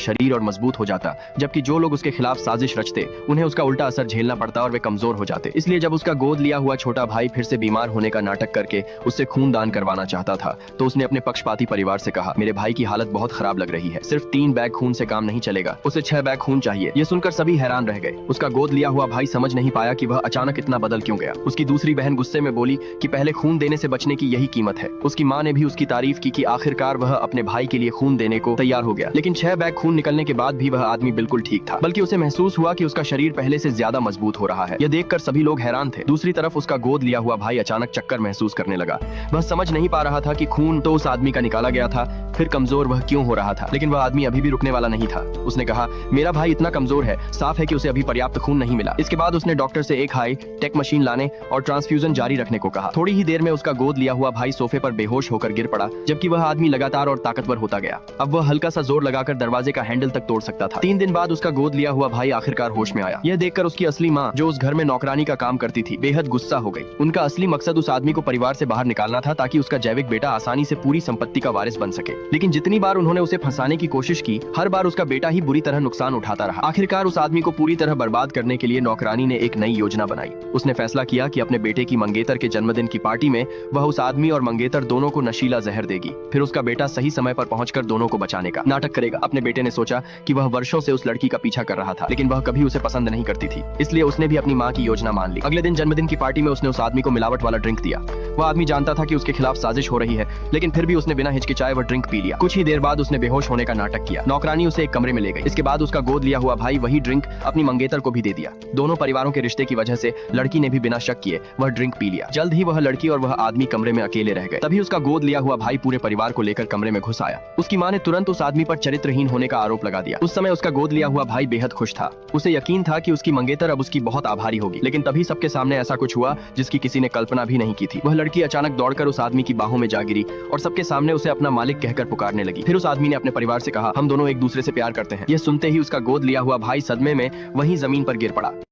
शरीर और मजबूत हो जाता, जबकि जो लोग उसके खिलाफ साजिश रचते उन्हें उसका उल्टा असर झेलना पड़ता और वे कमजोर हो जाते। इसलिए जब उसका गोद लिया हुआ छोटा भाई फिर से बीमार होने का नाटक करके उससे खून दान करवाना चाहता था, तो उसने अपने पक्षपाती परिवार से कहा, मेरे भाई की हालत बहुत खराब लग रही है, सिर्फ 3 बैग खून से काम नहीं चलेगा, उसे 6 बैग खून चाहिए। ये सुनकर सभी हैरान रह गए। उसका गोद लिया हुआ भाई समझ नहीं पाया कि वह अचानक इतना बदल क्यों गया। उसकी दूसरी बहन गुस्से में बोली कि पहले खून देने से बचने की यही कीमत है। उसकी माँ ने भी उसकी तारीफ की कि आखिरकार वह अपने भाई के लिए खून देने को तैयार हो गया। लेकिन 6 बैग खून निकलने के बाद भी वह आदमी बिल्कुल ठीक था, बल्कि उसे महसूस हुआ कि उसका शरीर पहले से ज्यादा मजबूत हो रहा है। यह देखकर सभी लोग हैरान थे। दूसरी तरफ उसका गोद लिया हुआ भाई अचानक चक्कर महसूस करने लगा। वह समझ नहीं पा रहा था कि खून तो उस आदमी का निकाला गया था, फिर कमजोर वह क्यों हो रहा था। लेकिन वह आदमी अभी भी रुकने वाला नहीं था। उसने कहा, मेरा भाई इतना कमजोर है, साफ है कि उसे अभी पर्याप्त खून नहीं मिला। इसके बाद उसने डॉक्टर से एक हाई टेक मशीन लाने और ट्रांसफ्यूजन जारी रखने को कहा। थोड़ी ही देर में उसका गोद लिया हुआ भाई सोफे पर बेहोश होकर गिर पड़ा, जबकि वह आदमी लगातार और ताकतवर होता गया। अब वह हल्का सा जोर लगाकर दरवाजे का हैंडल तक तोड़ सकता था। 3 दिन बाद उसका गोद लिया हुआ भाई आखिरकार होश में आया। यह देखकर उसकी असली माँ, जो उस घर में नौकरानी का काम करती थी, बेहद गुस्सा हो गई। उनका असली मकसद उस आदमी को परिवार से बाहर निकालना था, ताकि उसका जैविक बेटा आसानी से पूरी संपत्ति का वारिस बन सके। लेकिन जितनी बार उन्होंने उसे फंसाने की कोशिश की, हर बार उसका बेटा ही बुरी तरह नुकसान उठाता रहा। आखिरकार उस आदमी को पूरी तरह बर्बाद करने के लिए नौकरानी ने एक नई योजना बनाई। उसने फैसला किया कि अपने बेटे की मंगेतर के जन्मदिन की पार्टी में वह उस आदमी और मंगेतर दोनों को नशीला जहर देगी। फिर उसका बेटा सही समय पर पहुंचकर दोनों को बचाने का नाटक करेगा। अपने बेटे ने सोचा कि वह वर्षों से उस लड़की का पीछा कर रहा था, लेकिन वह कभी उसे पसंद नहीं करती थी, इसलिए उसने भी अपनी माँ की योजना मान ली। अगले दिन जन्मदिन की पार्टी में उसने उस आदमी को मिलावट वाला ड्रिंक दिया। वह आदमी जानता था कि उसके खिलाफ साजिश हो रही है, लेकिन फिर भी उसने बिना हिचकिचाए वह ड्रिंक पी लिया। कुछ ही देर बाद उसने बेहोश होने का नाटक किया। नौकरानी उसे एक कमरे में ले गई। इसके बाद उसका गोद लिया हुआ भाई वही ड्रिंक अपनी मंगेतर को भी दे दिया। दोनों परिवारों के रिश्ते की वजह से लड़की ने भी बिना शक किए वह ड्रिंक पी लिया। जल्द ही वह लड़की और वह आदमी कमरे में अकेले रह गए। तभी उसका गोद लिया हुआ भाई पूरे परिवार को लेकर कमरे में घुस आया। उसकी माँ ने तुरंत उस आदमी पर चरित्रहीन होने का आरोप लगा दिया। उस समय उसका गोद लिया हुआ भाई बेहद खुश था। उसे यकीन था कि उसकी मंगेतर अब उसकी बहुत आभारी होगी। लेकिन तभी सबके सामने ऐसा कुछ हुआ जिसकी किसी ने कल्पना भी नहीं की थी। वह लड़की अचानक दौड़कर उस आदमी की बाहों में जा गिरी और सबके सामने उसे अपना मालिक कहकर पुकारने लगी। फिर उस आदमी ने अपने परिवार से कहा, हम दोनों एक दूसरे से प्यार करते हैं। यह सुनते ही उसका गोद लिया हुआ भाई सदमे में वहीं जमीन पर गिर पड़ा।